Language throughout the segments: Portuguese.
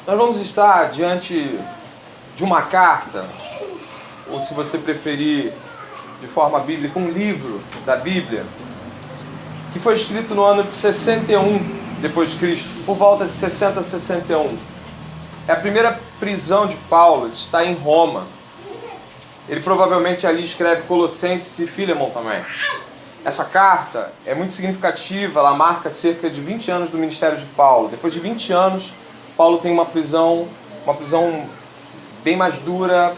Nós vamos estar diante de uma carta, ou se você preferir de forma bíblica, um livro da Bíblia, que foi escrito no ano de 61 depois de Cristo, por volta de 60 a 61. É a primeira prisão de Paulo, ele está em Roma. Ele provavelmente ali escreve Colossenses e Filemon também. Essa carta é muito significativa, ela marca cerca de 20 anos do ministério de Paulo. Depois de 20 anos, Paulo tem uma prisão bem mais dura,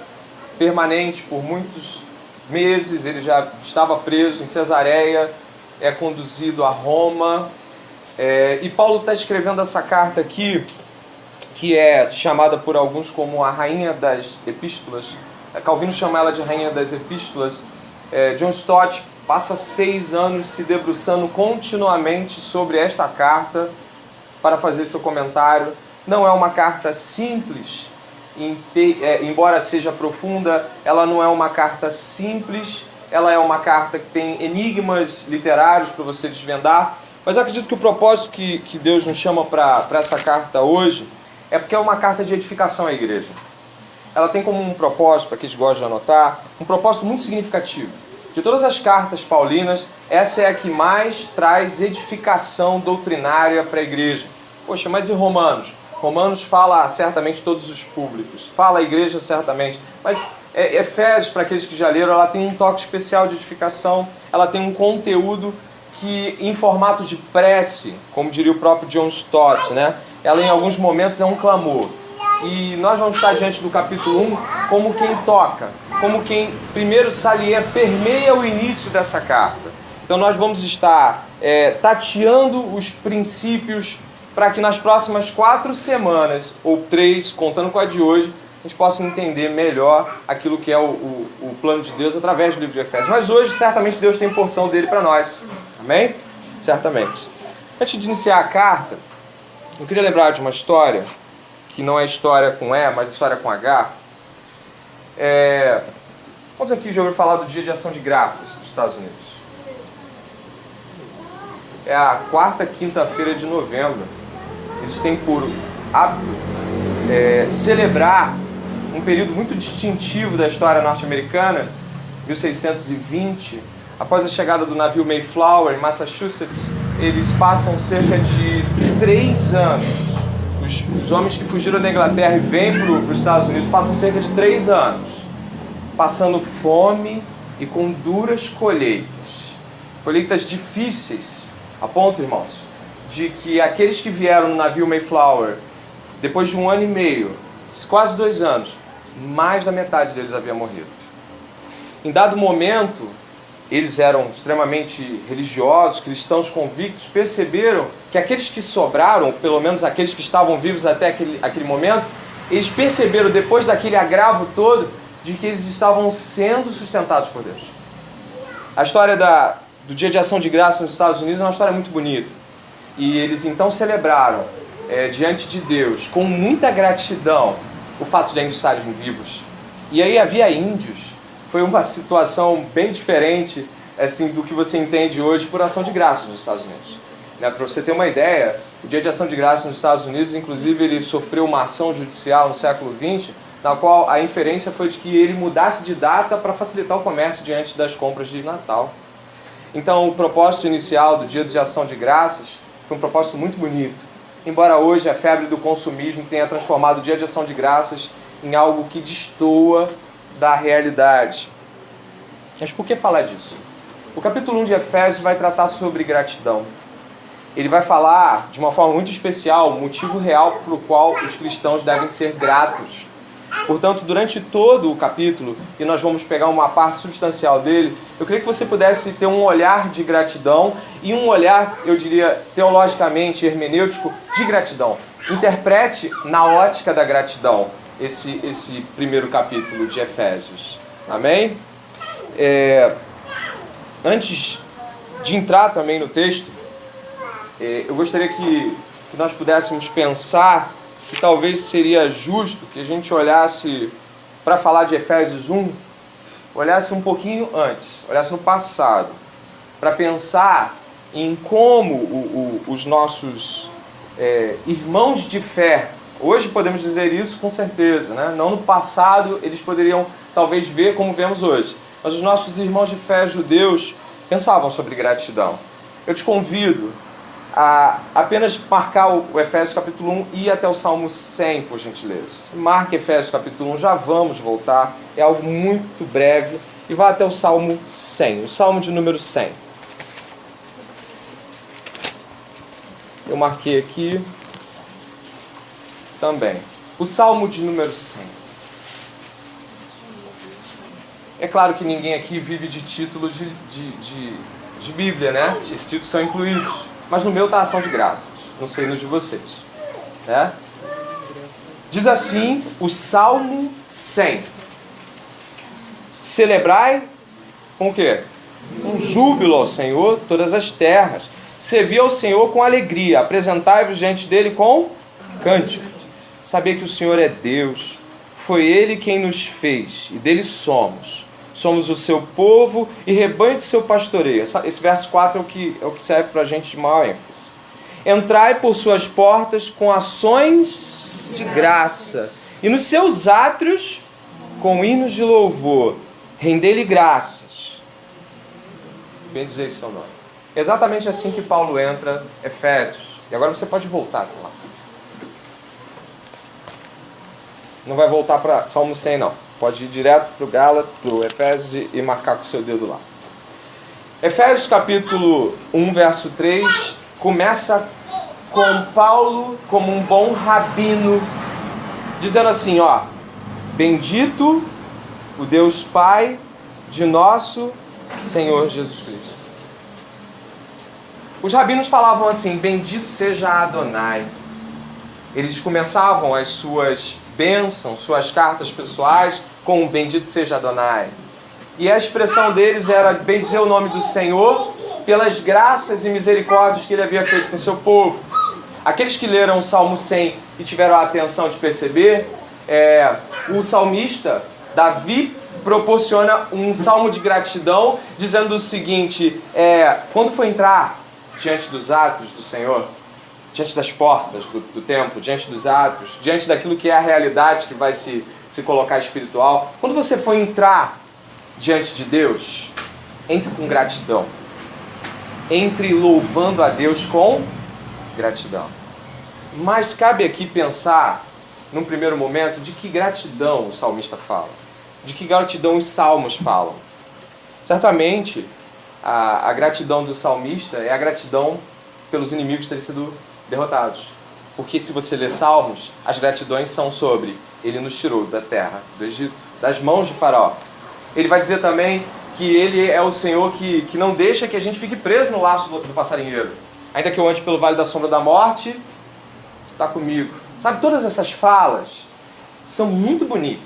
permanente por muitos meses. Ele já estava preso em Cesareia, é conduzido a Roma. E Paulo está escrevendo essa carta aqui, que é chamada por alguns como a Rainha das Epístolas. Calvino chama ela de Rainha das Epístolas. John Stott passa 6 anos se debruçando continuamente sobre esta carta para fazer seu comentário. Não é uma carta simples, embora seja profunda, ela não é uma carta simples, ela é uma carta que tem enigmas literários para você desvendar, mas eu acredito que o propósito que Deus nos chama para essa carta hoje é porque é uma carta de edificação à igreja. Ela tem como um propósito, para aqueles que gostam de anotar, um propósito muito significativo. De todas as cartas paulinas, essa é a que mais traz edificação doutrinária para a igreja. Poxa, mas e Romanos? Romanos fala certamente todos os públicos, fala a igreja certamente, mas Efésios, para aqueles que já leram, ela tem um toque especial de edificação, ela tem um conteúdo que em formato de prece, como diria o próprio John Stott, né? Ela em alguns momentos é um clamor. E nós vamos estar diante do capítulo 1 como quem toca, como quem primeiro permeia o início dessa carta. Então nós vamos estar tateando os princípios para que nas próximas 4 semanas, ou 3, contando com a de hoje, a gente possa entender melhor aquilo que é o plano de Deus através do livro de Efésios. Mas hoje, certamente, Deus tem porção dele para nós. Amém? Certamente. Antes de iniciar a carta, eu queria lembrar de uma história, que não é história com E, mas história com H. Quantos aqui já ouviram falar do Dia de Ação de Graças dos Estados Unidos? É a 4ª quinta-feira de novembro. Eles têm por hábito celebrar um período muito distintivo da história norte-americana, 1620. Após a chegada do navio Mayflower em Massachusetts, eles passam cerca de 3 anos. Os homens que fugiram da Inglaterra e vêm para os Estados Unidos passam cerca de 3 anos, passando fome e com duras colheitas difíceis, a ponto, irmãos, de que aqueles que vieram no navio Mayflower, depois de 1 ano e meio, quase 2 anos, mais da metade deles havia morrido. Em dado momento, eles eram extremamente religiosos, cristãos convictos, perceberam que aqueles que sobraram, pelo menos aqueles que estavam vivos até aquele momento, eles perceberam, depois daquele agravo todo, de que eles estavam sendo sustentados por Deus. A história do Dia de Ação de Graça nos Estados Unidos é uma história muito bonita. E eles então celebraram diante de Deus, com muita gratidão, o fato de ainda estarem vivos. E aí havia índios. Foi uma situação bem diferente assim, do que você entende hoje por ação de graças nos Estados Unidos. Para você ter uma ideia, o Dia de Ação de Graças nos Estados Unidos, inclusive, ele sofreu uma ação judicial no século XX, na qual a inferência foi de que ele mudasse de data para facilitar o comércio diante das compras de Natal. Então, o propósito inicial do Dia de Ação de Graças foi um propósito muito bonito. Embora hoje a febre do consumismo tenha transformado o Dia de Ação de Graças em algo que destoa da realidade. Mas por que falar disso? O capítulo 1 de Efésios vai tratar sobre gratidão. Ele vai falar de uma forma muito especial o motivo real por qual os cristãos devem ser gratos. Portanto, durante todo o capítulo, e nós vamos pegar uma parte substancial dele, eu queria que você pudesse ter um olhar de gratidão e um olhar, eu diria, teologicamente, hermenêutico, de gratidão. Interprete na ótica da gratidão esse primeiro capítulo de Efésios. Amém? Antes de entrar também no texto, eu gostaria que nós pudéssemos pensar que talvez seria justo que a gente olhasse, para falar de Efésios 1, olhasse um pouquinho antes, olhasse no passado, para pensar em como os nossos irmãos de fé, Hoje podemos dizer isso com certeza, né? Não no passado eles poderiam talvez ver como vemos hoje. Mas os nossos irmãos de fé judeus pensavam sobre gratidão. Eu te convido a apenas marcar o Efésios capítulo 1 e ir até o Salmo 100, por gentileza. Marque Efésios capítulo 1, já vamos voltar. É algo muito breve. E vá até o Salmo 100, o Salmo de número 100. Eu marquei aqui também. O Salmo de número 100. É claro que ninguém aqui vive de título de Bíblia, né? Esses títulos são incluídos. Mas no meu está ação de graças. Não sei no de vocês. Né? Diz assim o Salmo 100. Celebrai com o quê? Com júbilo ao Senhor todas as terras. Servi ao Senhor com alegria. Apresentai-vos diante dele com cântico. Saber que o Senhor é Deus. Foi Ele quem nos fez e dele somos. Somos o seu povo e rebanho do seu pastoreio. Esse verso 4 é o que serve para a gente de maior ênfase. Entrai por suas portas com ações de graça. E nos seus átrios com hinos de louvor. Rendei-lhe graças. Bendizei seu nome. Exatamente assim que Paulo entra, Efésios. E agora você pode voltar para lá. Não vai voltar para Salmo 100, não. Pode ir direto para o Gálatas, para o Efésios e marcar com o seu dedo lá. Efésios capítulo 1, verso 3, começa com Paulo como um bom rabino, dizendo assim, ó: bendito o Deus Pai de nosso Senhor Jesus Cristo. Os rabinos falavam assim: bendito seja Adonai. Eles começavam as suas bênçãos, suas cartas pessoais com bendito seja Adonai. E a expressão deles era bendizer o nome do Senhor pelas graças e misericórdias que ele havia feito com o seu povo. Aqueles que leram o Salmo 100 e tiveram a atenção de perceber, o salmista Davi proporciona um salmo de gratidão, dizendo o seguinte: quando for entrar diante dos atos do Senhor, diante das portas do templo, diante dos atos, diante daquilo que é a realidade que vai se colocar espiritual, quando você for entrar diante de Deus, entre com gratidão. Entre louvando a Deus com gratidão. Mas cabe aqui pensar, num primeiro momento, de que gratidão o salmista fala. De que gratidão os salmos falam. Certamente, a gratidão do salmista é a gratidão pelos inimigos terem sido derrotados. Porque se você ler salmos, as gratidões são sobre: ele nos tirou da terra do Egito, das mãos de Faraó. Ele vai dizer também que ele é o Senhor que não deixa que a gente fique preso no laço do passarinheiro. Ainda que eu ande pelo vale da sombra da morte, tu está comigo. Sabe, todas essas falas são muito bonitas.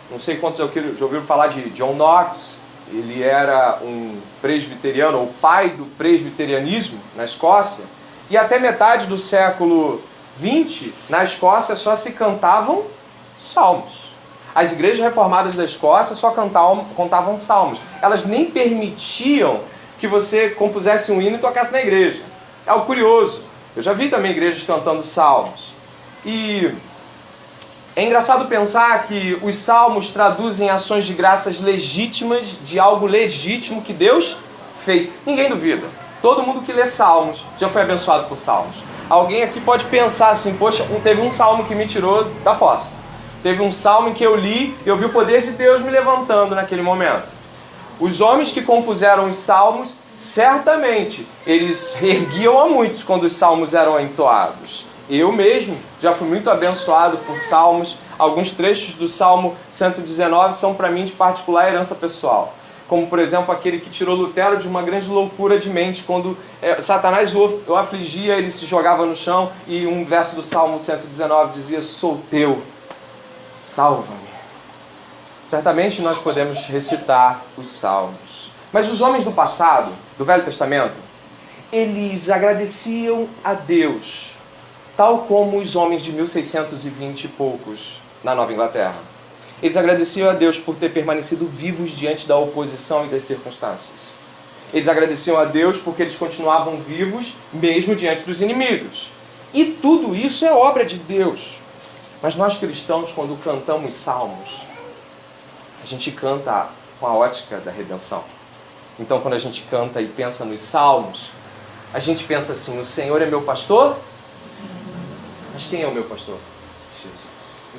Não sei quantos já ouviram falar de John Knox. Ele era um presbiteriano, o pai do presbiterianismo na Escócia. E até metade do século XX, na Escócia, só se cantavam salmos. As igrejas reformadas da Escócia só contavam salmos. Elas nem permitiam que você compusesse um hino e tocasse na igreja. É algo curioso. Eu já vi também igrejas cantando salmos. E é engraçado pensar que os salmos traduzem ações de graças legítimas de algo legítimo que Deus fez. Ninguém duvida. Todo mundo que lê salmos já foi abençoado por salmos. Alguém aqui pode pensar assim: poxa, teve um salmo que me tirou da fossa. Teve um salmo em que eu li e eu vi o poder de Deus me levantando naquele momento. Os homens que compuseram os salmos, certamente, eles erguiam a muitos quando os salmos eram entoados. Eu mesmo já fui muito abençoado por salmos. Alguns trechos do Salmo 119 são para mim de particular herança pessoal. Como, por exemplo, aquele que tirou Lutero de uma grande loucura de mente. Quando Satanás o afligia, ele se jogava no chão e um verso do Salmo 119 dizia: sou teu, salva-me. Certamente nós podemos recitar os salmos. Mas os homens do passado, do Velho Testamento, eles agradeciam a Deus, tal como os homens de 1620 e poucos na Nova Inglaterra. Eles agradeciam a Deus por ter permanecido vivos diante da oposição e das circunstâncias. Eles agradeciam a Deus porque eles continuavam vivos mesmo diante dos inimigos. E tudo isso é obra de Deus. Mas nós cristãos, quando cantamos salmos, a gente canta com a ótica da redenção. Então, quando a gente canta e pensa nos salmos, a gente pensa assim: o Senhor é meu pastor? Mas quem é o meu pastor? Jesus.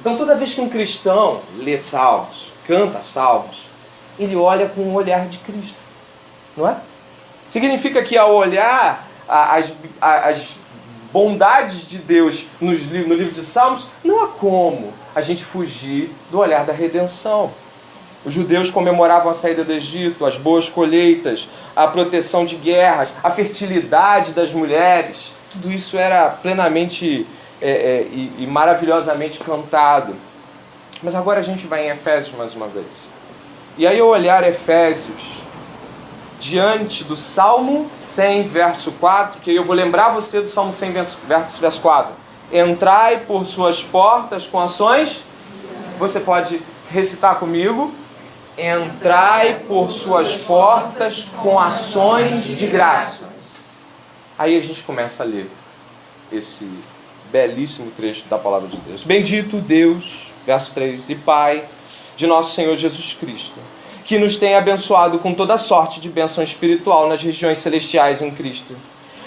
Então, toda vez que um cristão lê salmos, canta salmos, ele olha com o olhar de Cristo, não é? Significa que ao olhar as bondades de Deus no livro de Salmos, não há como a gente fugir do olhar da redenção. Os judeus comemoravam a saída do Egito, as boas colheitas, a proteção de guerras, a fertilidade das mulheres. Tudo isso era plenamente e maravilhosamente cantado. Mas agora a gente vai em Efésios mais uma vez. E aí, ao olhar Efésios, diante do Salmo 100, verso 4, que eu vou lembrar você do Salmo 100, verso 4. Entrai por suas portas com ações. Você pode recitar comigo. Entrai por suas portas com ações de graça. Aí a gente começa a ler esse belíssimo trecho da palavra de Deus. Bendito Deus, verso 3, e Pai de nosso Senhor Jesus Cristo, que nos tem abençoado com toda sorte de bênção espiritual nas regiões celestiais em Cristo,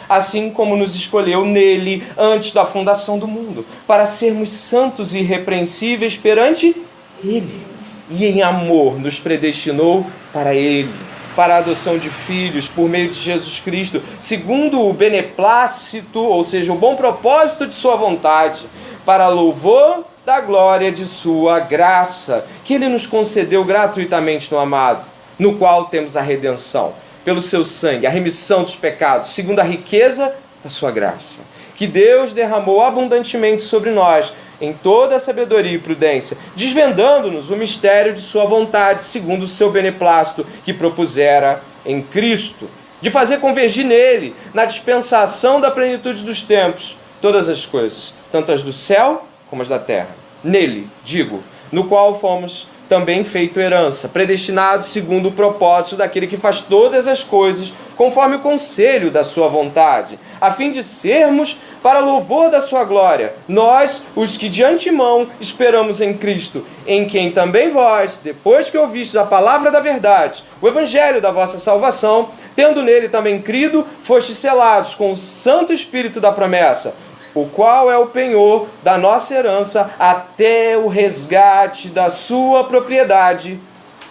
assim como nos escolheu nele antes da fundação do mundo, para sermos santos e irrepreensíveis perante ele. E em amor nos predestinou para ele, para a adoção de filhos por meio de Jesus Cristo, segundo o beneplácito, ou seja, o bom propósito de sua vontade, para louvor da glória de sua graça, que ele nos concedeu gratuitamente no amado, no qual temos a redenção, pelo seu sangue, a remissão dos pecados, segundo a riqueza da sua graça, que Deus derramou abundantemente sobre nós, em toda a sabedoria e prudência, desvendando-nos o mistério de sua vontade, segundo o seu beneplácito, que propusera em Cristo, de fazer convergir nele, na dispensação da plenitude dos tempos, todas as coisas, tanto as do céu como as da terra. Nele, digo, no qual fomos também feito herança, predestinados segundo o propósito daquele que faz todas as coisas, conforme o conselho da sua vontade, a fim de sermos para louvor da sua glória, nós, os que de antemão esperamos em Cristo, em quem também vós, depois que ouvistes a palavra da verdade, o evangelho da vossa salvação, tendo nele também crido, fostes selados com o Santo Espírito da promessa, o qual é o penhor da nossa herança até o resgate da sua propriedade,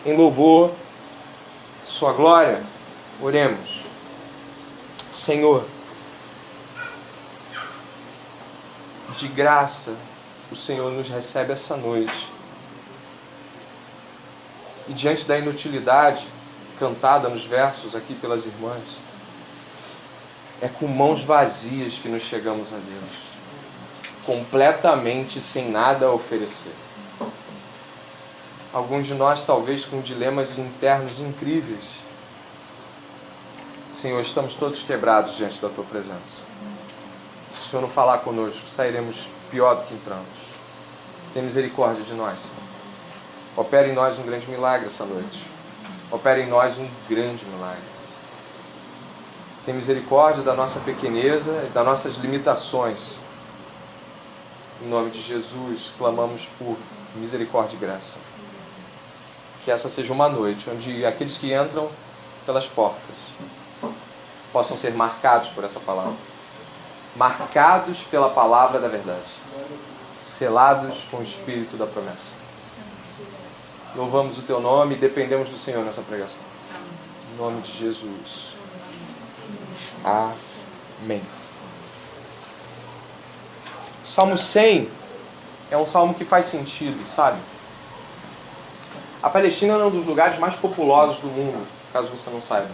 em louvor de sua glória. Oremos. Senhor, de graça o Senhor nos recebe essa noite. E diante da inutilidade cantada nos versos aqui pelas irmãs, é com mãos vazias que nos chegamos a Deus, completamente sem nada a oferecer. Alguns de nós talvez com dilemas internos incríveis. Senhor, estamos todos quebrados diante da Tua presença. Se o Senhor não falar conosco, sairemos pior do que entramos. Tem misericórdia de nós, Senhor. Opera em nós um grande milagre essa noite. Opera em nós um grande milagre. Tem misericórdia da nossa pequeneza e das nossas limitações. Em nome de Jesus, clamamos por misericórdia e graça. Que essa seja uma noite onde aqueles que entram pelas portas possam ser marcados por essa palavra. Marcados pela palavra da verdade. Selados com o Espírito da promessa. Louvamos o Teu nome e dependemos do Senhor nessa pregação. Em nome de Jesus. Amém. Salmo 100 é um salmo que faz sentido, sabe? A Palestina é um dos lugares mais populosos do mundo, caso você não saiba.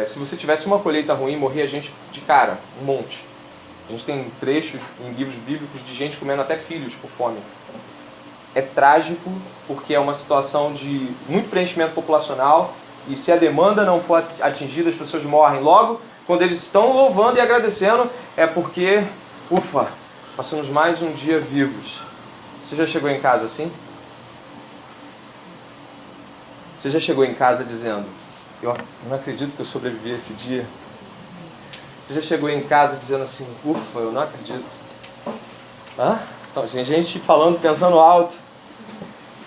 Se você tivesse uma colheita ruim, morria gente de cara, um monte. A gente tem trechos em livros bíblicos de gente comendo até filhos por fome. É trágico porque é uma situação de muito preenchimento populacional e se a demanda não for atingida, as pessoas morrem. Logo, quando eles estão louvando e agradecendo, é porque, ufa, passamos mais um dia vivos. Você já chegou em casa assim? Você já chegou em casa dizendo, eu não acredito que eu sobrevivi a esse dia? Você já chegou em casa dizendo assim, ufa, eu não acredito. Hã? Então, tem gente falando, pensando alto.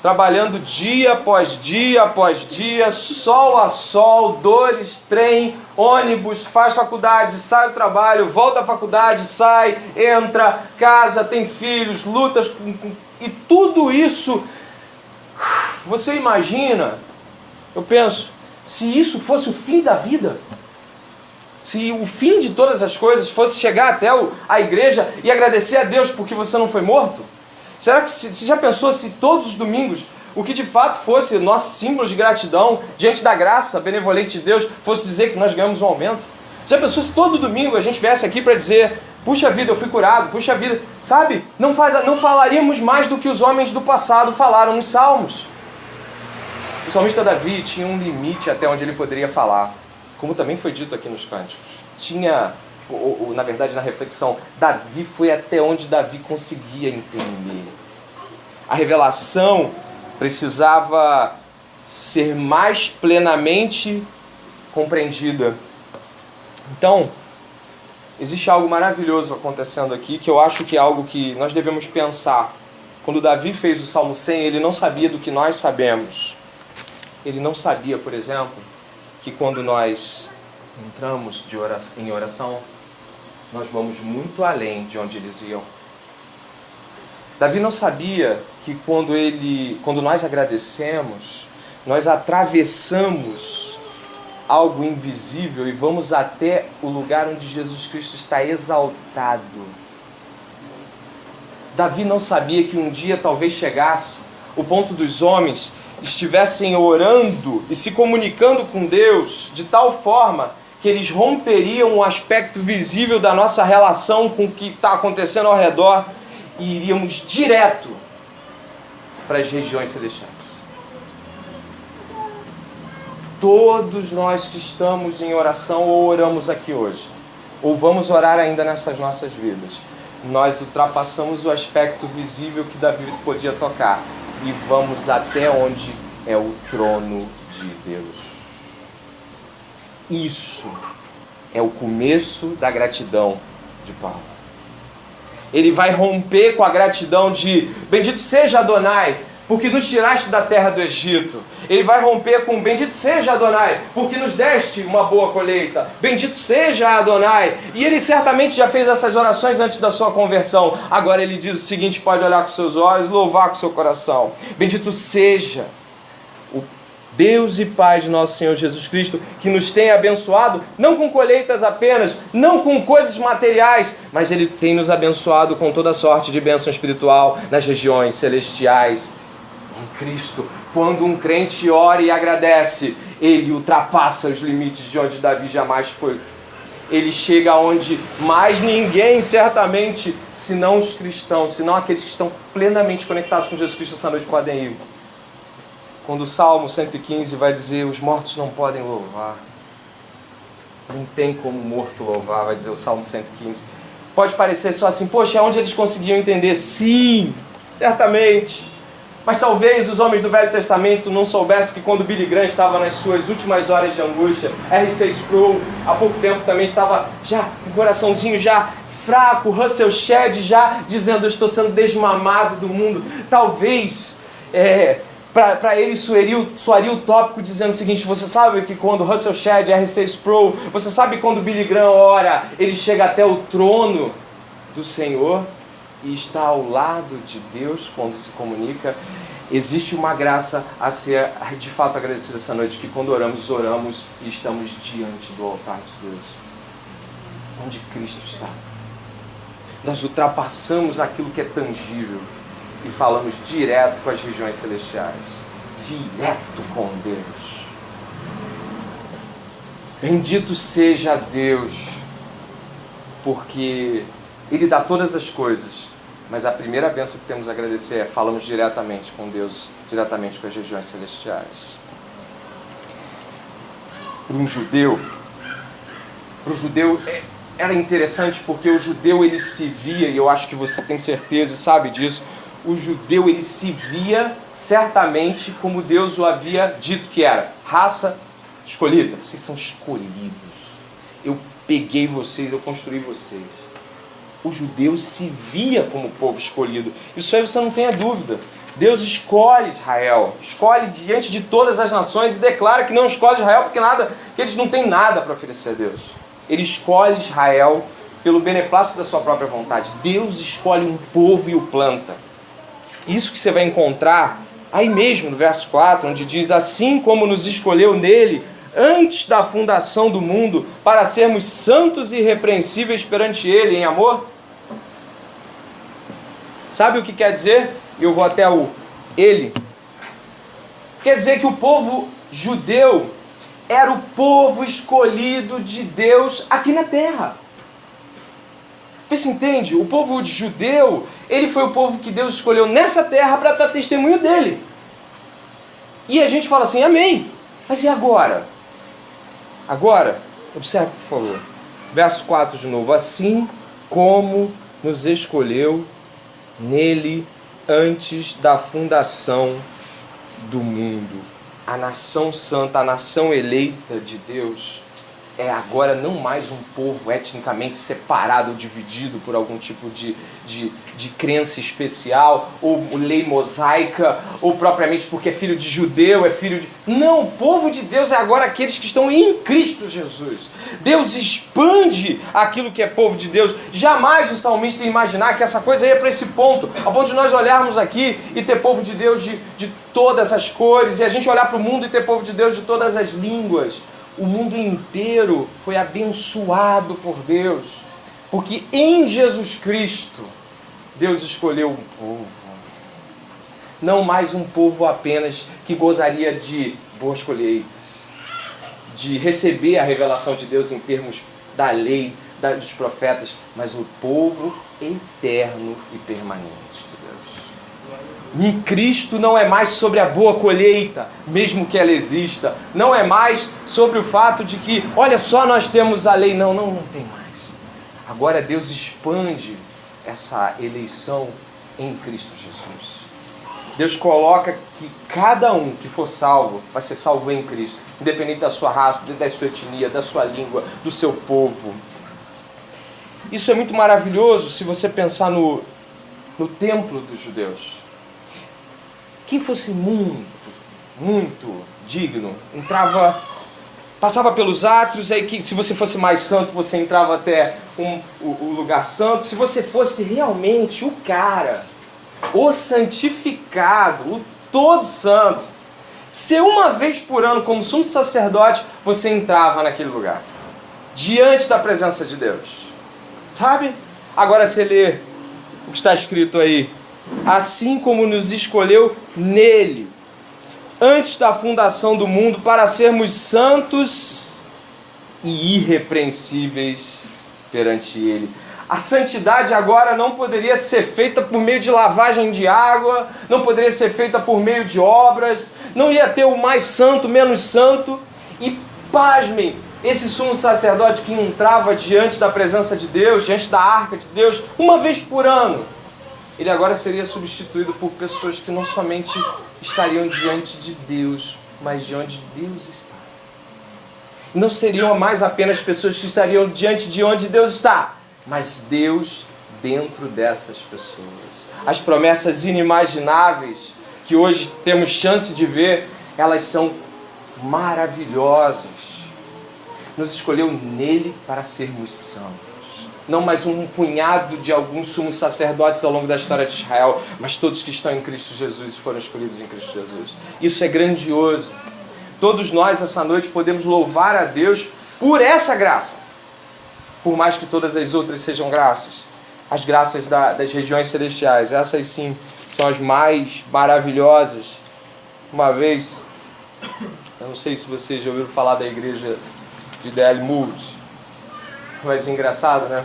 Trabalhando dia após dia, sol a sol, dores, trem, ônibus, faz faculdade, sai do trabalho, volta à faculdade, sai, entra, casa, tem filhos, lutas, e tudo isso. Você imagina, eu penso, se isso fosse o fim da vida, se o fim de todas as coisas fosse chegar até a igreja e agradecer a Deus porque você não foi morto? Será que você já pensou se todos os domingos o que de fato fosse nosso símbolo de gratidão diante da graça benevolente de Deus fosse dizer que nós ganhamos um aumento? Já pensou se todo domingo a gente viesse aqui para dizer: puxa vida, eu fui curado, puxa vida, sabe? Não falaríamos mais do que os homens do passado falaram nos Salmos. O salmista Davi tinha um limite até onde ele poderia falar, como também foi dito aqui nos cânticos. Na verdade, na reflexão, Davi foi até onde Davi conseguia entender. A revelação precisava ser mais plenamente compreendida. Então, existe algo maravilhoso acontecendo aqui, que eu acho que é algo que nós devemos pensar. Quando Davi fez o Salmo 100, ele não sabia do que nós sabemos. Ele não sabia, por exemplo, que quando nós entramos em oração, nós vamos muito além de onde eles iam. Davi não sabia que quando nós agradecemos, nós atravessamos algo invisível e vamos até o lugar onde Jesus Cristo está exaltado. Davi não sabia que um dia talvez chegasse o ponto dos homens estivessem orando e se comunicando com Deus de tal forma que eles romperiam o aspecto visível da nossa relação com o que está acontecendo ao redor e iríamos direto para as regiões celestiais. Todos nós que estamos em oração ou oramos aqui hoje, ou vamos orar ainda nessas nossas vidas, nós ultrapassamos o aspecto visível que Davi podia tocar e vamos até onde é o trono de Deus. Isso é o começo da gratidão de Paulo. Ele vai romper com a gratidão de bendito seja Adonai, porque nos tiraste da terra do Egito. Ele vai romper com bendito seja Adonai, porque nos deste uma boa colheita. Bendito seja Adonai. E ele certamente já fez essas orações antes da sua conversão. Agora ele diz o seguinte: pode olhar com seus olhos, louvar com seu coração. Bendito seja o Deus e Pai de nosso Senhor Jesus Cristo, que nos tem abençoado, não com colheitas apenas, não com coisas materiais, mas Ele tem nos abençoado com toda sorte de bênção espiritual nas regiões celestiais em Cristo. Quando um crente ora e agradece, ele ultrapassa os limites de onde Davi jamais foi. Ele chega aonde mais ninguém, certamente, senão os cristãos, senão aqueles que estão plenamente conectados com Jesus Cristo essa noite, podem ir. Quando o Salmo 115 vai dizer: os mortos não podem louvar. Não tem como morto louvar, vai dizer o Salmo 115. Pode parecer só assim: poxa, é onde eles conseguiam entender? Sim, certamente. Mas talvez os homens do Velho Testamento não soubessem que quando Billy Graham estava nas suas últimas horas de angústia, R.C. Sproul há pouco tempo também estava já com o coraçãozinho já fraco, Russell Shedd já dizendo: eu estou sendo desmamado do mundo. Talvez para ele soaria utópico dizendo o seguinte: você sabe que quando Russell Shedd, R.C. Sproul, você sabe quando Billy Graham ora, ele chega até o trono do Senhor e está ao lado de Deus quando se comunica. Existe uma graça a ser de fato agradecida essa noite, que quando oramos e estamos diante do altar de Deus, onde Cristo está. Nós ultrapassamos aquilo que é tangível e falamos direto com as regiões celestiais, direto com Deus. Bendito seja Deus, porque Ele dá todas as coisas, mas a primeira bênção que temos a agradecer é: falamos diretamente com Deus, diretamente com as regiões celestiais. Para um judeu era interessante, porque o judeu ele se via, e eu acho que você tem certeza e sabe disso, o judeu ele se via certamente como Deus o havia dito que era: raça escolhida, vocês são escolhidos, eu peguei vocês, eu construí vocês. o judeu se via como povo escolhido. Isso aí você não tenha dúvida. Deus escolhe Israel, escolhe diante de todas as nações e declara que não escolhe Israel porque eles não têm nada para oferecer a Deus. Ele escolhe Israel pelo beneplácito da sua própria vontade. Deus escolhe um povo e o planta. Isso que você vai encontrar aí mesmo no verso 4, onde diz: assim como nos escolheu nele antes da fundação do mundo, para sermos santos e irrepreensíveis perante ele em amor. Sabe o que quer dizer? Eu vou até o ele. Quer dizer que o povo judeu era o povo escolhido de Deus aqui na terra. Você entende? O povo judeu, ele foi o povo que Deus escolheu nessa terra para dar testemunho dele. E a gente fala assim, amém. Mas e agora? Agora, observe por favor. Verso 4 de novo. Assim como nos escolheu nele antes da fundação do mundo. A nação santa, a nação eleita de Deus é agora não mais um povo etnicamente separado ou dividido por algum tipo de crença especial, ou lei mosaica, ou propriamente porque é filho de judeu, é filho de... Não, o povo de Deus é agora aqueles que estão em Cristo Jesus. Deus expande aquilo que é povo de Deus. Jamais o salmista ia imaginar que essa coisa ia para esse ponto, ao ponto de nós olharmos aqui e ter povo de Deus de todas as cores, e a gente olhar para o mundo e ter povo de Deus de todas as línguas. O mundo inteiro foi abençoado por Deus, porque em Jesus Cristo, Deus escolheu um povo. Não mais um povo apenas que gozaria de boas colheitas, de receber a revelação de Deus em termos da lei, dos profetas, mas o povo eterno e permanente de Deus. Em Cristo não é mais sobre a boa colheita, mesmo que ela exista. Não é mais sobre o fato de que, olha só, nós temos a lei. Não tem mais. Agora Deus expande essa eleição em Cristo Jesus. Deus coloca que cada um que for salvo vai ser salvo em Cristo, independente da sua raça, da sua etnia, da sua língua, do seu povo. Isso é muito maravilhoso se você pensar no templo dos judeus. Quem fosse muito digno, passava pelos átrios, aí que, se você fosse mais santo, você entrava até o lugar santo. Se você fosse realmente o cara, o santificado, o todo santo, se uma vez por ano, como sumo sacerdote, você entrava naquele lugar, diante da presença de Deus. Sabe? Agora você lê o que está escrito aí. Assim como nos escolheu nele, antes da fundação do mundo, para sermos santos e irrepreensíveis perante ele. A santidade agora não poderia ser feita por meio de lavagem de água, não poderia ser feita por meio de obras, não ia ter o mais santo, menos santo. E pasmem, esse sumo sacerdote que entrava diante da presença de Deus, diante da arca de Deus, uma vez por ano, ele agora seria substituído por pessoas que não somente estariam diante de Deus, mas de onde Deus está. Não seriam mais apenas pessoas que estariam diante de onde Deus está, mas Deus dentro dessas pessoas. As promessas inimagináveis que hoje temos chance de ver, elas são maravilhosas. Nos escolheu nele para sermos santos. Não mais um punhado de alguns sumos sacerdotes ao longo da história de Israel, mas todos que estão em Cristo Jesus e foram escolhidos em Cristo Jesus. Isso é grandioso. Todos nós, essa noite, podemos louvar a Deus por essa graça. Por mais que todas as outras sejam graças. As graças das regiões celestiais. Essas sim são as mais maravilhosas. Uma vez, eu não sei se vocês já ouviram falar da igreja de D.L. Moody. Mas é engraçado, né?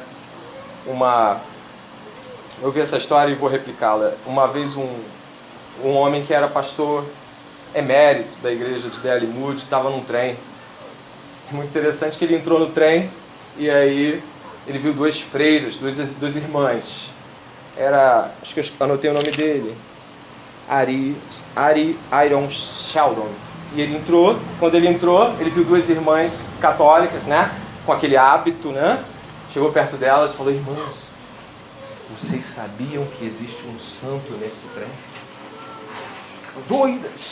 Eu vi essa história e vou replicá-la. Uma vez um homem que era pastor emérito da igreja de D.L. Moody estava num trem. Muito interessante que ele entrou no trem e aí ele viu duas freiras, duas irmãs. Acho que eu anotei o nome dele. Ari Iron Sheldon. E ele entrou, quando ele entrou, ele viu duas irmãs católicas, né? Com aquele hábito, né? Chegou perto delas e falou: irmãs, Vocês sabiam que existe um santo nesse trem? Doidas!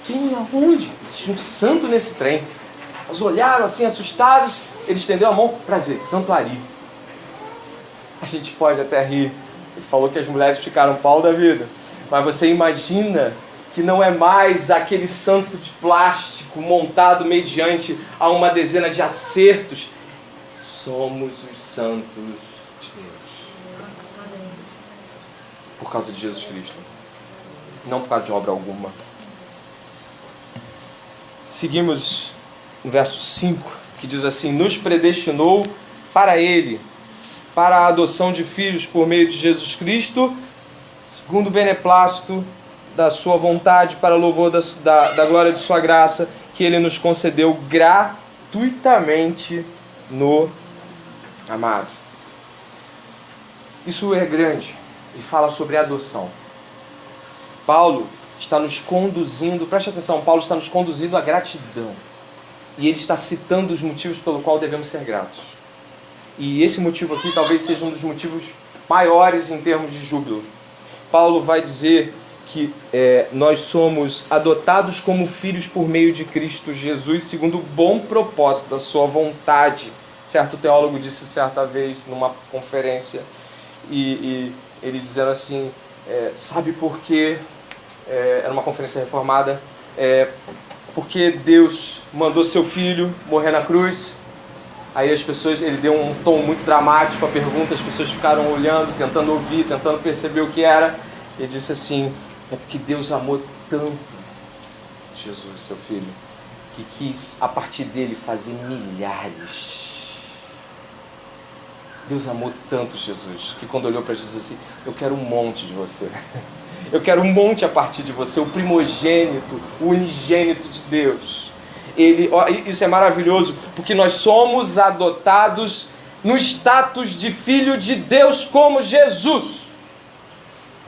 Quem, aonde? Existe um santo nesse trem. Elas olharam assim, assustadas. Ele estendeu a mão, prazer, Santo Ari. A gente pode até rir. Ele falou que as mulheres ficaram pau da vida. Mas você imagina que não é mais aquele santo de plástico montado mediante a uma dezena de acertos. Somos os santos de Deus. Por causa de Jesus Cristo. Não por causa de obra alguma. Seguimos no verso 5, que diz assim: nos predestinou para Ele, para a adoção de filhos por meio de Jesus Cristo, segundo o beneplácito da sua vontade, para louvor da glória de sua graça, que Ele nos concedeu gratuitamente no amado. Isso é grande e fala sobre adoção. Paulo está nos conduzindo, preste atenção, Paulo está nos conduzindo à gratidão. E ele está citando os motivos pelo qual devemos ser gratos. E esse motivo aqui talvez seja um dos motivos maiores em termos de júbilo. Paulo vai dizer que nós somos adotados como filhos por meio de Cristo Jesus, segundo o bom propósito da sua vontade. Certo teólogo disse certa vez numa conferência, e ele dizendo assim, sabe por quê? Era uma conferência reformada, porque Deus mandou seu filho morrer na cruz. Aí as pessoas, ele deu um tom muito dramático à pergunta, as pessoas ficaram olhando, tentando ouvir, tentando perceber o que era. Ele disse assim: é porque Deus amou tanto Jesus, seu filho, que quis a partir dele fazer milhares. Deus amou tanto Jesus, que quando olhou para Jesus assim, eu quero um monte de você. Eu quero um monte a partir de você, o primogênito, o unigênito de Deus. Isso é maravilhoso, porque nós somos adotados no status de filho de Deus como Jesus.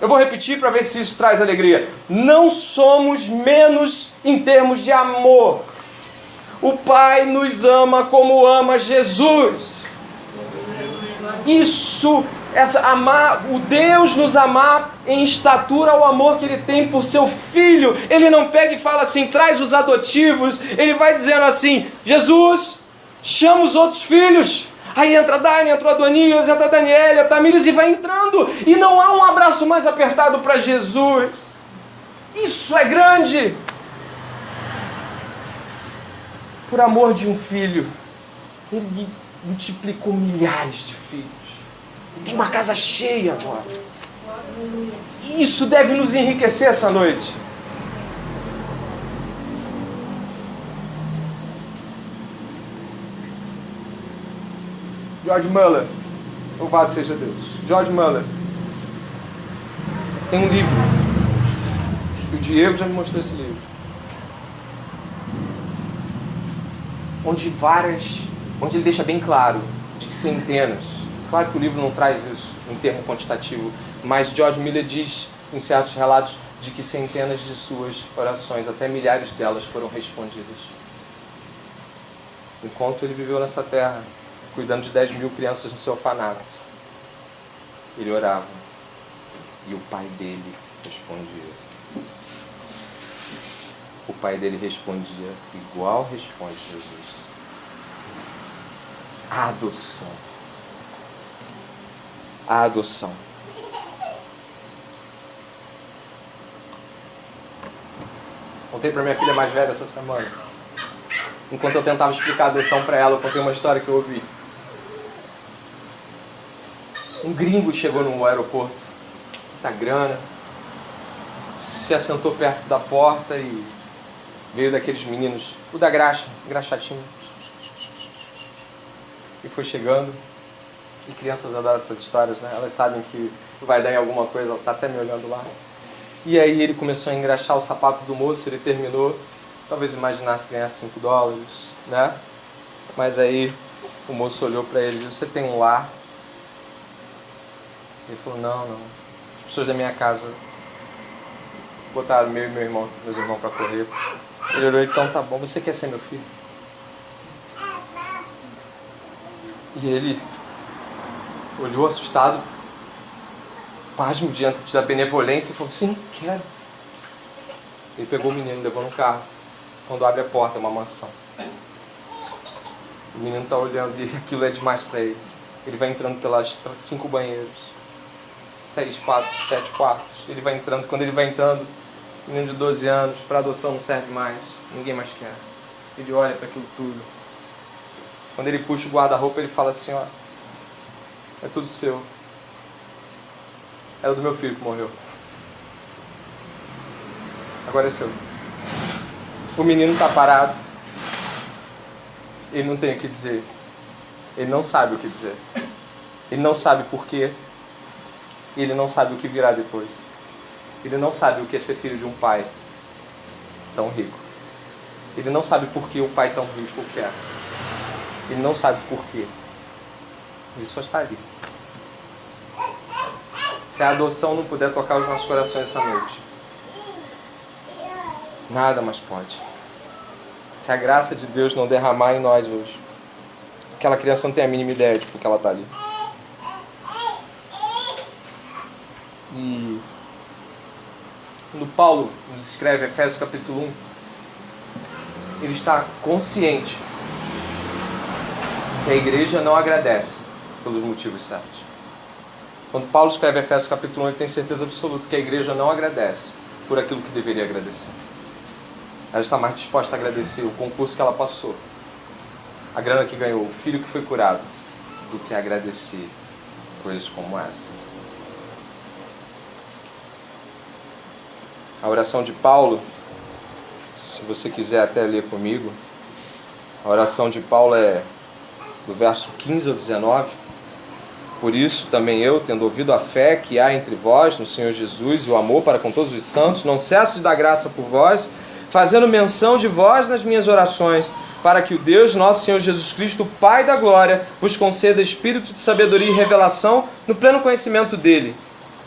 Eu vou repetir para ver se isso traz alegria. Não somos menos em termos de amor. O Pai nos ama como ama Jesus. O Deus nos amar em estatura ao amor que Ele tem por seu Filho. Ele não pega e fala assim, traz os adotivos. Ele vai dizendo assim, Jesus, chama os outros filhos. Aí entra a Dani, entra o Adonias, entra a Daniela, a Tamires e vai entrando. E não há um abraço mais apertado para Jesus. Isso é grande. Por amor de um filho, Ele multiplicou milhares de filhos. Tem uma casa cheia agora. Isso deve nos enriquecer essa noite. George Muller, louvado seja Deus. George Muller tem um livro. O Diego já me mostrou esse livro. Onde ele deixa bem claro de centenas. Claro que o livro não traz isso em termo quantitativo, mas George Miller diz em certos relatos de que centenas de suas orações, até milhares delas, foram respondidas. Enquanto ele viveu nessa terra, cuidando de 10 mil crianças no seu orfanato, ele orava e o pai dele respondia. O pai dele respondia igual responde Jesus. A adoção. A adoção. Contei para minha filha mais velha essa semana. Enquanto eu tentava explicar a adoção para ela, eu contei uma história que eu ouvi. Um gringo chegou no aeroporto, muita grana, se assentou perto da porta e veio daqueles meninos, o da graxa, engraxadinho. E foi chegando. E crianças adoram essas histórias, né? Elas sabem que vai dar em alguma coisa, ela tá até me olhando lá. E aí ele começou a engraxar o sapato do moço, ele terminou. Talvez imaginasse ganhar $5, né? Mas aí o moço olhou para ele e disse, você tem um lar? Ele falou, não. As pessoas da minha casa botaram meus irmãos para correr. Ele olhou, então tá bom, você quer ser meu filho? E ele olhou assustado pasmo diante da benevolência e falou, sim, quero. Ele pegou o menino, levou no carro. Quando abre a porta, é uma mansão. O menino está olhando e aquilo é demais para ele. Ele vai entrando pelas 5 banheiros, 6 quartos, 7 quartos. Ele vai entrando, quando ele vai entrando, menino de 12 anos, para adoção não serve mais, ninguém mais quer. Ele olha para aquilo tudo. Quando ele puxa o guarda-roupa, ele fala assim, ó, é tudo seu. Era do meu filho que morreu. Agora é seu. O menino está parado. Ele não tem o que dizer. Ele não sabe o que dizer. Ele não sabe por quê. Ele não sabe o que virá depois. Ele não sabe o que é ser filho de um pai tão rico. Ele não sabe por que o pai tão rico quer. Ele não sabe por quê. Ele só está ali. Se a adoção não puder tocar os nossos corações essa noite, nada mais pode. Se a graça de Deus não derramar em nós hoje, aquela criança não tem a mínima ideia de por que ela está ali. E quando Paulo nos escreve Efésios capítulo 1, ele está consciente que a igreja não agradece pelos motivos certos. Quando Paulo escreve Efésios capítulo 1, ele tem certeza absoluta que a igreja não agradece por aquilo que deveria agradecer. Ela está mais disposta a agradecer o concurso que ela passou, a grana que ganhou, o filho que foi curado, do que agradecer coisas como essa. A oração de Paulo, se você quiser até ler comigo, a oração de Paulo é do verso 15 ao 19. Por isso também eu, tendo ouvido a fé que há entre vós no Senhor Jesus e o amor para com todos os santos, não cesso de dar graça por vós, fazendo menção de vós nas minhas orações, para que o Deus, nosso Senhor Jesus Cristo, o Pai da glória, vos conceda espírito de sabedoria e revelação no pleno conhecimento dele.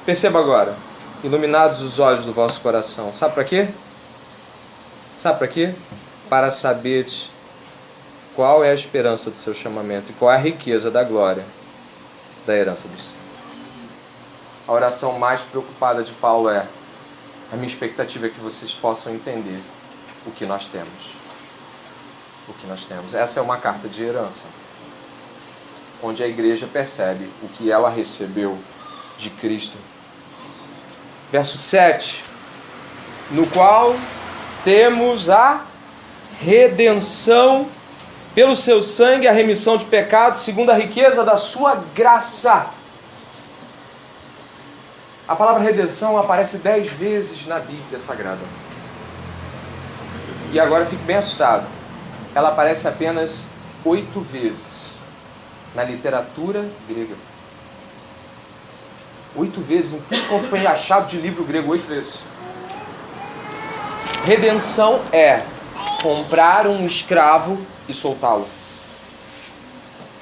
Perceba agora, iluminados os olhos do vosso coração. Sabe para quê? Sabe para quê? Para saberes qual é a esperança do seu chamamento e qual é a riqueza da glória da herança dos céus. A oração mais preocupada de Paulo é: a minha expectativa é que vocês possam entender o que nós temos. O que nós temos. Essa é uma carta de herança, onde a igreja percebe o que ela recebeu de Cristo. Verso 7, no qual temos a redenção pelo seu sangue, a remissão de pecados, segundo a riqueza da sua graça. A palavra redenção aparece 10 vezes na Bíblia Sagrada. E agora fique bem assustado. Ela aparece apenas 8 vezes na literatura grega. 8 vezes, em tudo quanto foi achado de livro grego, 8 vezes. Redenção é comprar um escravo e soltá-lo.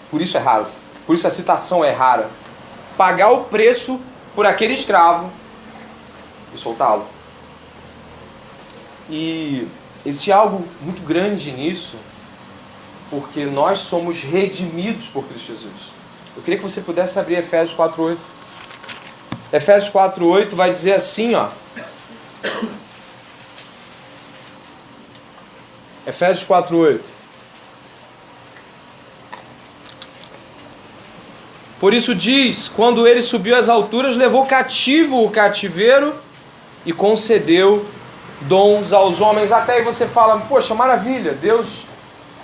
Por isso é raro. Por isso a citação é rara. Pagar o preço por aquele escravo e soltá-lo. E existe algo muito grande nisso, porque nós somos redimidos por Cristo Jesus. Eu queria que você pudesse abrir Efésios 4:8. Efésios 4:8 vai dizer assim, ó. Efésios 4:8. Por isso diz, quando ele subiu às alturas, levou cativo o cativeiro e concedeu dons aos homens. Até aí você fala, poxa, maravilha, Deus...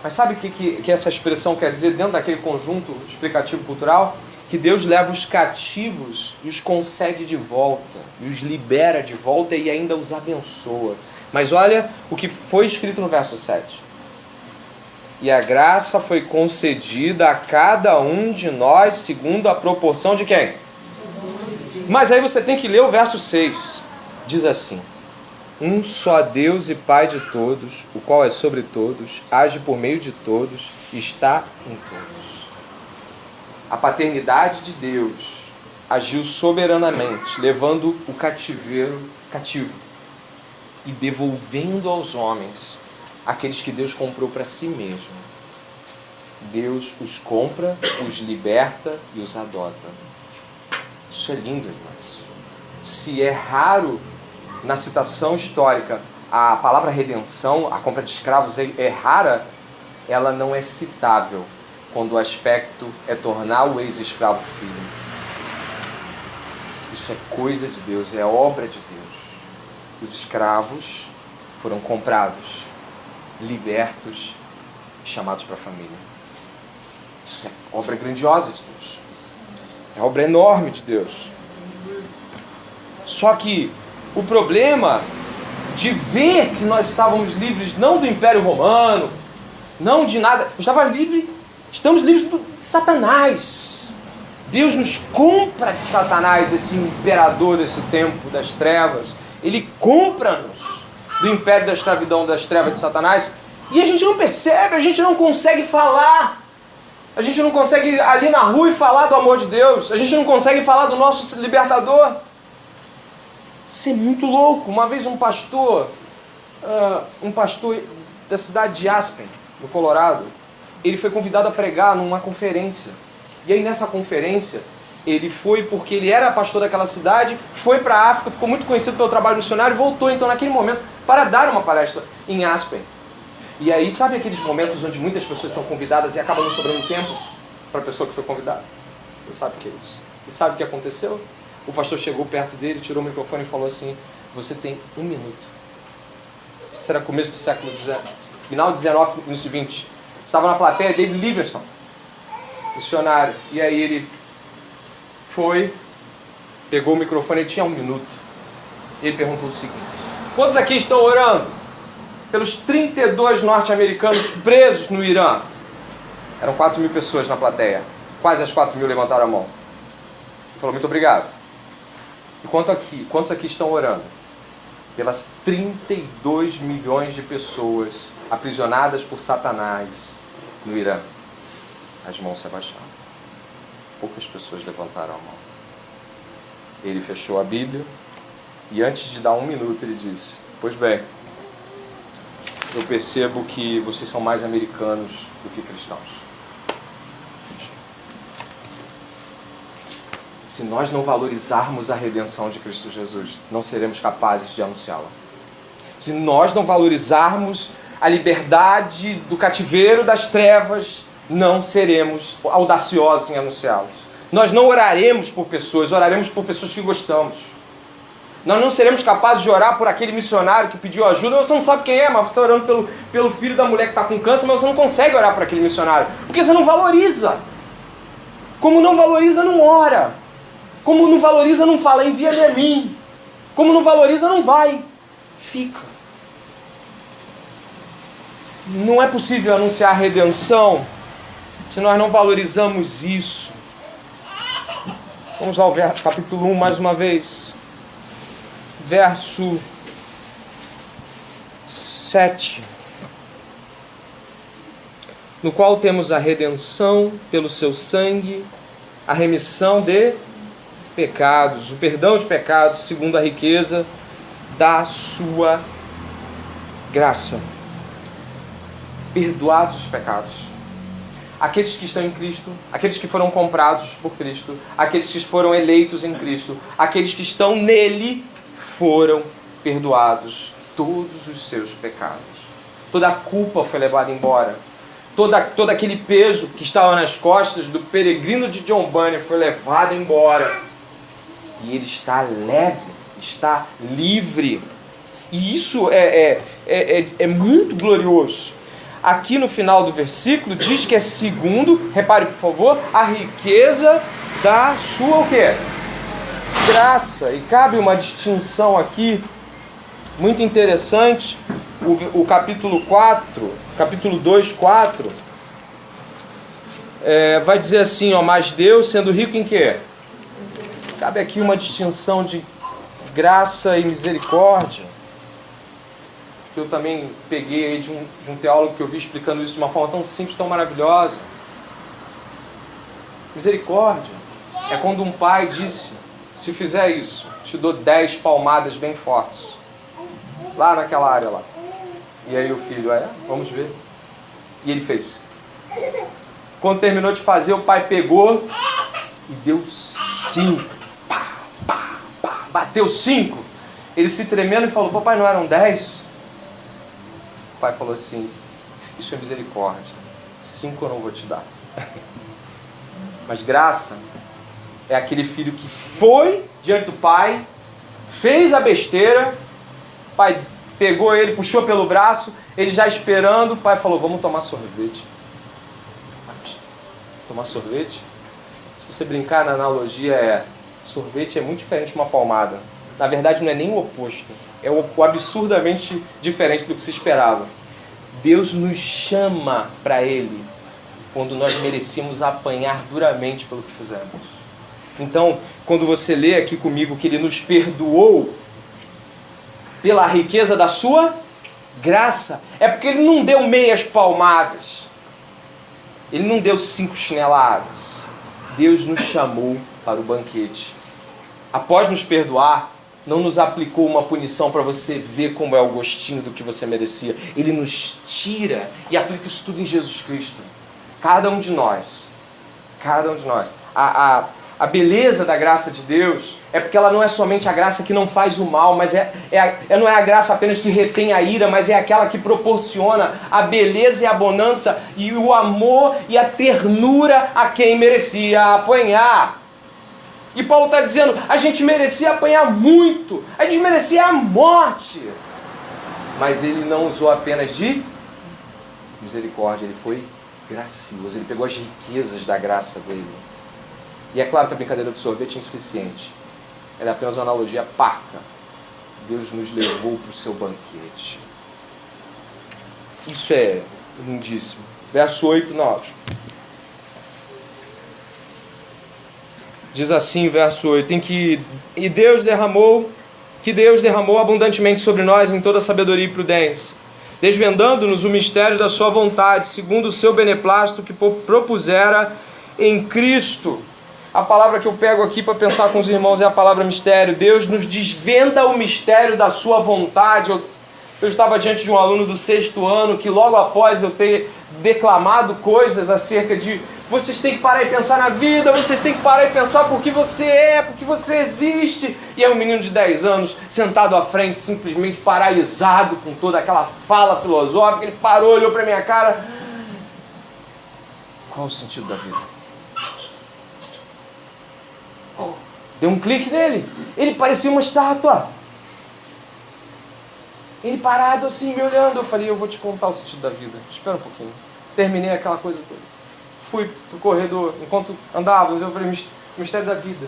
Mas sabe o que essa expressão quer dizer dentro daquele conjunto explicativo cultural? Que Deus leva os cativos e os concede de volta, e os libera de volta e ainda os abençoa. Mas olha o que foi escrito no verso 7. E a graça foi concedida a cada um de nós segundo a proporção de quem? Mas aí você tem que ler o verso 6. Diz assim: um só Deus e Pai de todos, o qual é sobre todos, age por meio de todos, está em todos. A paternidade de Deus agiu soberanamente, levando o cativeiro cativo e devolvendo aos homens aqueles que Deus comprou para si mesmo. Deus os compra, os liberta e os adota. Isso é lindo, irmãos. se é raro na citação histórica a palavra redenção, a compra de escravos é rara, ela não é citável quando o aspecto é tornar o ex-escravo filho. Isso é coisa de Deus, é obra de Deus. Os escravos foram comprados, libertos e chamados para a família. Isso é obra grandiosa de Deus. É obra enorme de Deus. Só que o problema de ver que nós estávamos livres não do Império Romano, não de nada, estamos livres de Satanás. Deus nos compra de Satanás, esse imperador desse tempo das trevas. Ele compra-nos do império da escravidão, das trevas de Satanás, e a gente não percebe, a gente não consegue falar. A gente não consegue ir ali na rua e falar do amor de Deus. A gente não consegue falar do nosso libertador. Isso é muito louco. Uma vez um pastor da cidade de Aspen, no Colorado, ele foi convidado a pregar numa conferência. E aí nessa conferência, ele foi porque ele era pastor daquela cidade, foi para a África, ficou muito conhecido pelo trabalho missionário e voltou então naquele momento para dar uma palestra em Aspen. E aí, sabe aqueles momentos onde muitas pessoas são convidadas e acabam não sobrando tempo para a pessoa que foi convidada? Você sabe o que é isso? E sabe o que aconteceu? O pastor chegou perto dele, tirou o microfone e falou assim: você tem 1 minuto. Isso era começo do século XIX, final de 19, início de 20. Estava na plateia David Livingstone, missionário. E aí ele foi, pegou o microfone e tinha 1 minuto. E ele perguntou o seguinte: quantos aqui estão orando pelos 32 norte-americanos presos no Irã? Eram 4.000 pessoas na plateia. Quase as 4.000 levantaram a mão. Ele falou: muito obrigado. E quantos aqui estão orando pelas 32 milhões de pessoas aprisionadas por Satanás no Irã? As mãos se abaixaram. Poucas pessoas levantaram a mão. Ele fechou a Bíblia e antes de dar 1 minuto ele disse: pois bem, eu percebo que vocês são mais americanos do que cristãos. Se nós não valorizarmos a redenção de Cristo Jesus, não seremos capazes de anunciá-la. Se nós não valorizarmos a liberdade do cativeiro das trevas, não seremos audaciosos em anunciá-los. Nós não oraremos por pessoas, oraremos por pessoas que gostamos. Nós não seremos capazes de orar por aquele missionário que pediu ajuda. Você não sabe quem é, mas você está orando pelo filho da mulher que está com câncer, mas você não consegue orar por aquele missionário, porque você não valoriza. Como não valoriza, não ora. Como não valoriza, não fala: envia-me a mim. Como não valoriza, não vai. Fica. Não é possível anunciar a redenção se nós não valorizamos isso. Vamos lá ao capítulo 1 mais uma vez. Verso 7. No qual temos a redenção pelo seu sangue, a remissão de pecados, o perdão de pecados, segundo a riqueza da sua graça. Perdoados os pecados. Aqueles que estão em Cristo, aqueles que foram comprados por Cristo, aqueles que foram eleitos em Cristo, aqueles que estão nele, foram perdoados todos os seus pecados. Toda a culpa foi levada embora. Todo aquele peso que estava nas costas do peregrino de John Bunyan foi levado embora. E ele está leve, está livre. E isso é muito glorioso. Aqui no final do versículo diz que é segundo, repare por favor, a riqueza da sua o quê? Graça. E cabe uma distinção aqui muito interessante. O capítulo 2, 4, vai dizer assim, ó: mas Deus, sendo rico em quê? Cabe aqui uma distinção de graça e misericórdia. Eu também peguei aí de um teólogo que eu vi explicando isso de uma forma tão simples, tão maravilhosa. Misericórdia é quando um pai disse: se fizer isso, te dou 10 palmadas bem fortes. Lá naquela área lá. E aí o filho: vamos ver. E ele fez. Quando terminou de fazer, o pai pegou e deu 5. Pá, pá, pá. bateu 5. Ele se tremendo e falou, papai, não eram 10? O pai falou assim, isso é misericórdia, 5 eu não vou te dar. Mas graça é aquele filho que foi diante do pai, fez a besteira, o pai pegou ele, puxou pelo braço, ele já esperando, o pai falou, vamos tomar sorvete. Tomar sorvete? Se você brincar na analogia, sorvete é muito diferente de uma palmada. Na verdade não é nem o oposto, é o absurdamente diferente do que se esperava. Deus nos chama para Ele quando nós merecíamos apanhar duramente pelo que fizemos. Então, quando você lê aqui comigo que Ele nos perdoou pela riqueza da sua graça, é porque Ele não deu meias palmadas, Ele não deu 5 chineladas. Deus nos chamou para o banquete. Após nos perdoar, não nos aplicou uma punição para você ver como é o gostinho do que você merecia. Ele nos tira e aplica isso tudo em Jesus Cristo. Cada um de nós. Cada um de nós. A beleza da graça de Deus é porque ela não é somente a graça que não faz o mal, mas não é a graça apenas que retém a ira, mas é aquela que proporciona a beleza e a bonança e o amor e a ternura a quem merecia apanhar. E Paulo está dizendo, a gente merecia apanhar muito, a gente merecia a morte. Mas ele não usou apenas de misericórdia, ele foi gracioso, ele pegou as riquezas da graça dele. E é claro que a brincadeira do sorvete é insuficiente. Ela é apenas uma analogia parca. Deus nos levou para o seu banquete. Isso é lindíssimo. Verso 8 e 9. Diz assim, verso 8, que Deus derramou abundantemente sobre nós em toda sabedoria e prudência, desvendando-nos o mistério da sua vontade, segundo o seu beneplácito que propusera em Cristo. A palavra que eu pego aqui para pensar com os irmãos é a palavra mistério. Deus nos desvenda o mistério da sua vontade. Eu estava diante de um aluno do 6º ano que logo após eu ter declamado coisas acerca de vocês têm que parar e pensar na vida, você tem que parar e pensar por que você é, por que você existe. E é um menino de 10 anos sentado à frente, simplesmente paralisado com toda aquela fala filosófica. Ele parou, olhou para minha cara. Qual o sentido da vida? Deu um clique nele. Ele parecia uma estátua. Ele parado assim, me olhando. Eu falei, eu vou te contar o sentido da vida. Espera um pouquinho. Terminei aquela coisa toda. Fui pro corredor, enquanto andava, eu falei, mistério da vida.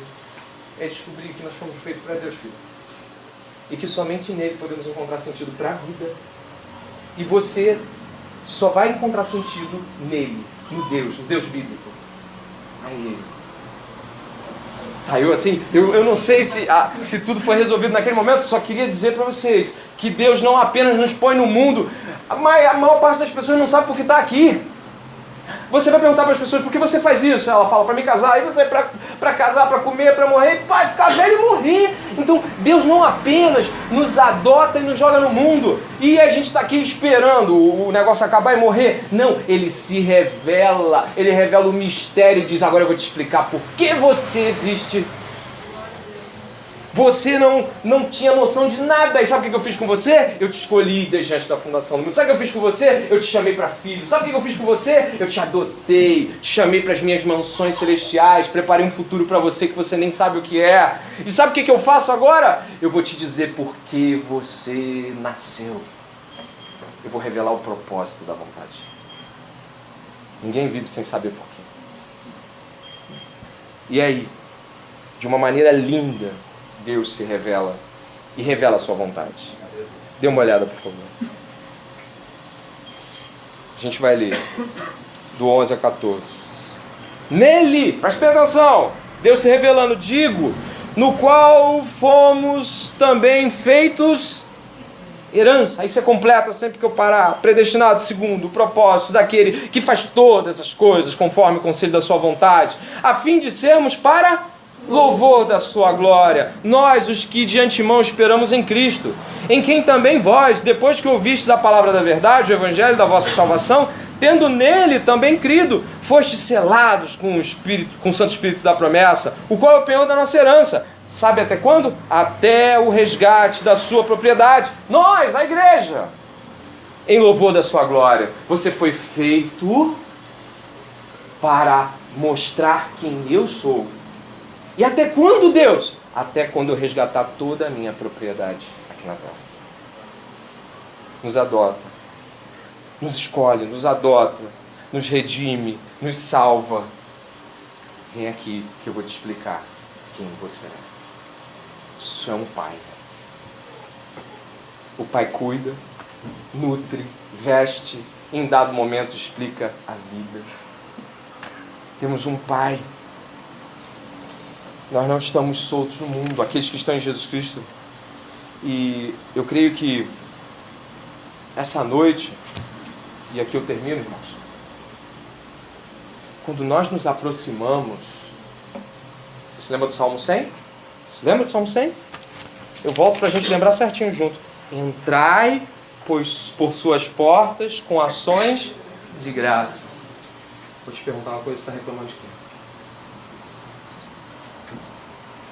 É descobrir que nós fomos feitos para Deus, filho. E que somente nele podemos encontrar sentido para a vida. E você só vai encontrar sentido nele, no Deus bíblico. Aí ele saiu assim. Eu não sei se tudo foi resolvido naquele momento, só queria dizer para vocês que Deus não apenas nos põe no mundo, mas a maior parte das pessoas não sabe por que está aqui. Você vai perguntar para as pessoas, por que você faz isso? Ela fala, para me casar. Aí você para casar, para comer, para morrer, pai, ficar velho e morrer. Então Deus não apenas nos adota e nos joga no mundo e a gente está aqui esperando o negócio acabar e morrer. Não, Ele se revela, Ele revela o mistério e diz, agora eu vou te explicar por que você existe. Você não tinha noção de nada. E sabe o que eu fiz com você? Eu te escolhi desde antes da fundação do mundo. Sabe o que eu fiz com você? Eu te chamei para filho. Sabe o que eu fiz com você? Eu te adotei. Te chamei para as minhas mansões celestiais. Preparei um futuro para você que você nem sabe o que é. E sabe o que eu faço agora? Eu vou te dizer por que você nasceu. Eu vou revelar o propósito da vontade. Ninguém vive sem saber por quê. E aí, de uma maneira linda, Deus se revela e revela a sua vontade. Dê uma olhada, por favor. A gente vai ler do 11 a 14. Nele, preste atenção, Deus se revelando, digo, no qual fomos também feitos herança. Aí você completa sempre que eu parar. Predestinado segundo o propósito daquele que faz todas as coisas conforme o conselho da sua vontade, a fim de sermos para louvor da sua glória, nós os que de antemão esperamos em Cristo, em quem também vós, depois que ouvistes a palavra da verdade, o evangelho da vossa salvação, tendo nele também crido, fostes selados com o Santo Espírito da promessa, o qual é o penhor da nossa herança, Sabe até quando? Até o resgate da sua propriedade. Nós, a igreja, em louvor da sua glória. Você foi feito para mostrar quem eu sou. E até quando, Deus? Até quando eu resgatar toda a minha propriedade aqui na terra. Nos adota, nos escolhe, nos adota, nos redime, nos salva. Vem aqui que eu vou te explicar quem você é. Isso é um pai. O pai cuida, nutre, veste, em dado momento explica a vida. Temos um pai. Nós não estamos soltos no mundo, aqueles que estão em Jesus Cristo. E eu creio que essa noite, e aqui eu termino, irmãos, quando nós nos aproximamos, você lembra do Salmo 100? Você lembra do Salmo 100? Eu volto para a gente lembrar certinho junto. Entrai, pois, por suas portas com ações de graça. Vou te perguntar uma coisa, você está reclamando de quê?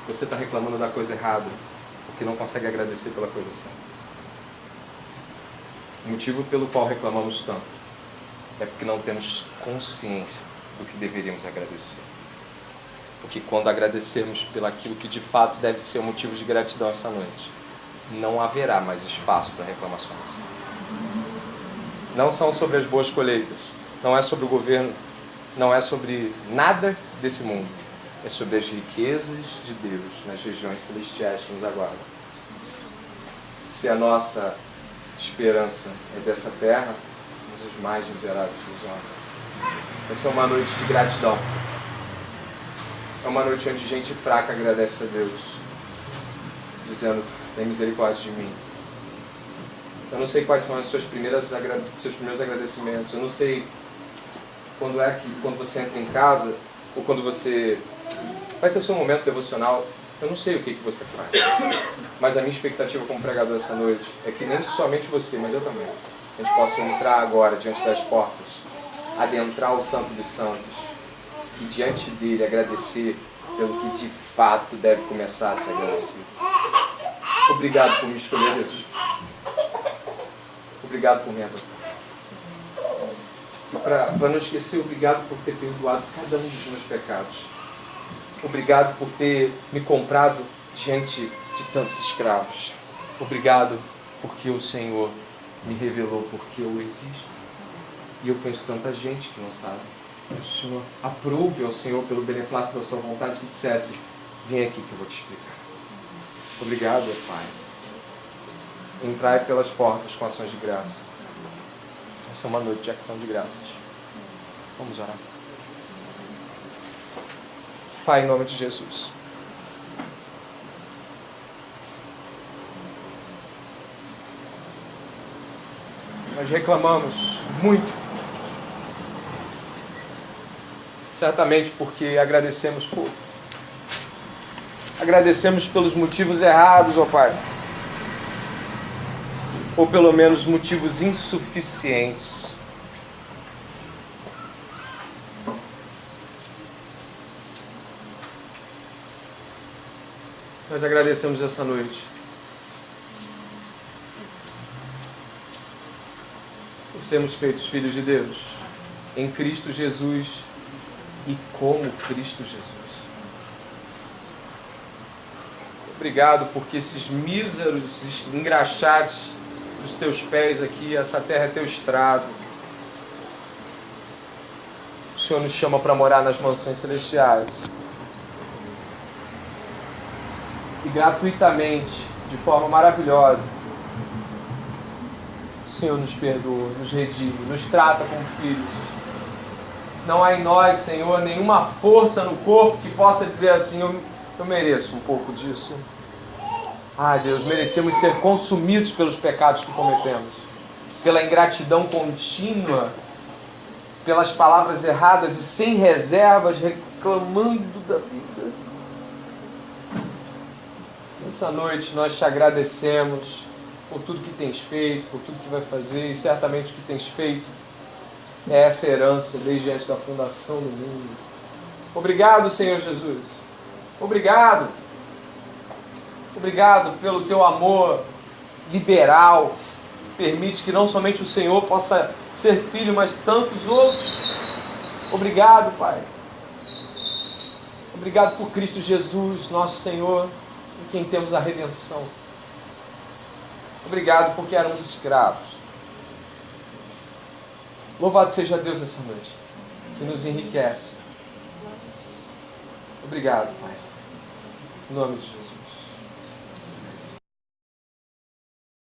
Você está reclamando da coisa errada, porque não consegue agradecer pela coisa certa. O motivo pelo qual reclamamos tanto é porque não temos consciência do que deveríamos agradecer. Porque quando agradecermos pelaquilo que de fato deve ser o motivo de gratidão essa noite, não haverá mais espaço para reclamações. Não são sobre as boas colheitas, não é sobre o governo, não é sobre nada desse mundo. É sobre as riquezas de Deus nas regiões celestiais que nos aguardam. Se a nossa esperança é dessa terra, somos os mais miseráveis dos homens. Essa é uma noite de gratidão. É uma noite onde gente fraca agradece a Deus, dizendo: tem misericórdia de mim. Eu não sei quais são os seus primeiros agradecimentos. Eu não sei quando é que, quando você entra em casa, ou quando você vai ter o seu momento devocional, eu não sei o que você faz. Mas a minha expectativa como pregador essa noite é que nem somente você, mas eu também, a gente possa entrar agora diante das portas, adentrar o Santo dos Santos, e diante dele agradecer pelo que de fato deve começar a ser agradecido. Obrigado por me escolher, Deus. Obrigado por me adotar. E para não esquecer, obrigado por ter perdoado cada um dos meus pecados. Obrigado por ter me comprado diante de tantos escravos. Obrigado porque o Senhor me revelou porque eu existo. E eu conheço tanta gente que não sabe. O Senhor aprove ao Senhor, pelo beneplácito da sua vontade, que dissesse: vem aqui que eu vou te explicar. Obrigado, Pai. Entrai pelas portas com ações de graça. Essa é uma noite de ação de graças. Vamos orar. Pai, em nome de Jesus. Nós reclamamos muito. Certamente porque agradecemos pouco. Agradecemos pelos motivos errados, ó Pai. Ou pelo menos motivos insuficientes. Nós agradecemos essa noite. Por sermos feitos filhos de Deus, em Cristo Jesus e como Cristo Jesus. Obrigado porque esses míseros engraxates dos teus pés aqui, essa terra é teu estrado. O Senhor nos chama para morar nas mansões celestiais. E gratuitamente, de forma maravilhosa, o Senhor nos perdoa, nos redime, nos trata como filhos. Não há em nós, Senhor, nenhuma força no corpo que possa dizer assim: eu mereço um pouco disso. Ah, Deus, merecemos ser consumidos pelos pecados que cometemos, pela ingratidão contínua, pelas palavras erradas e sem reservas, reclamando da vida. Nessa noite nós te agradecemos por tudo que tens feito, por tudo que vai fazer, e certamente o que tens feito é essa herança desde antes da fundação do mundo. Obrigado, Senhor Jesus. Obrigado. Obrigado pelo teu amor liberal. Permite que não somente o Senhor possa ser filho, mas tantos outros. Obrigado, Pai. Obrigado por Cristo Jesus, nosso Senhor, em quem temos a redenção. Obrigado porque éramos escravos. Louvado seja Deus essa noite, que nos enriquece. Obrigado, Pai. Em nome de Jesus.